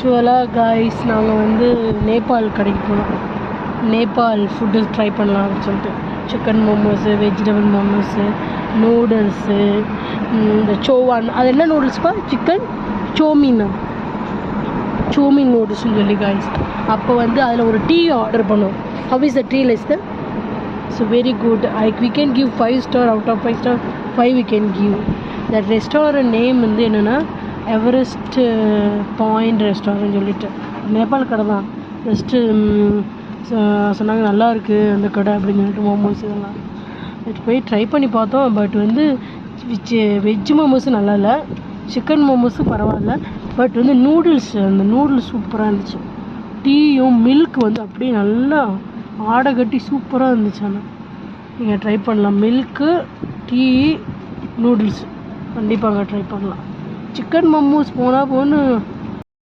ஆக்சுவலாக காய்ஸ் நாங்கள் வந்து நேபாள் கடைக்கு போனோம். நேபாள் ஃபுட்டு ட்ரை பண்ணலாம் அப்படின்னு சொல்லிட்டு chicken momos, vegetable momos, noodles, இந்த சோவான் அது என்ன நூடுல்ஸ்ப்பா? சிக்கன் சோமின் நூடுல்ஸ்னு சொல்லி காய்ஸ். அப்போ வந்து அதில் ஒரு டீ ஆர்டர் பண்ணோம். How is the tea list? So very good. we can give 5 star out of 5 star 5 we can give. that restaurant name வந்து என்னென்னா எவரெஸ்ட் பாயிண்ட் ரெஸ்டாரண்ட் சொல்லிட்டு நேபாள் கடை தான். ஜஸ்ட்டு சொன்னாங்க நல்லா இருக்குது அந்த கடை அப்படின்னு சொல்லிட்டு மோமோஸ் இதெல்லாம் போய் ட்ரை பண்ணி பார்த்தோம். பட் வந்து வெஜ் மோமோஸும் நல்லா இல்லை, சிக்கன் மோமோஸும் பரவாயில்ல. பட் வந்து அந்த நூடுல்ஸ் சூப்பராக இருந்துச்சு. டீயும் மில்க் வந்து அப்படியே நல்லா ஆடை கட்டி சூப்பராக இருந்துச்சு. ஆனால் நீங்கள் ட்ரை பண்ணலாம். மில்க்கு, டீ, நூடுல்ஸ் கண்டிப்பாக அங்கே ட்ரை பண்ணலாம். சிக்கன் மோமோஸ் போனால்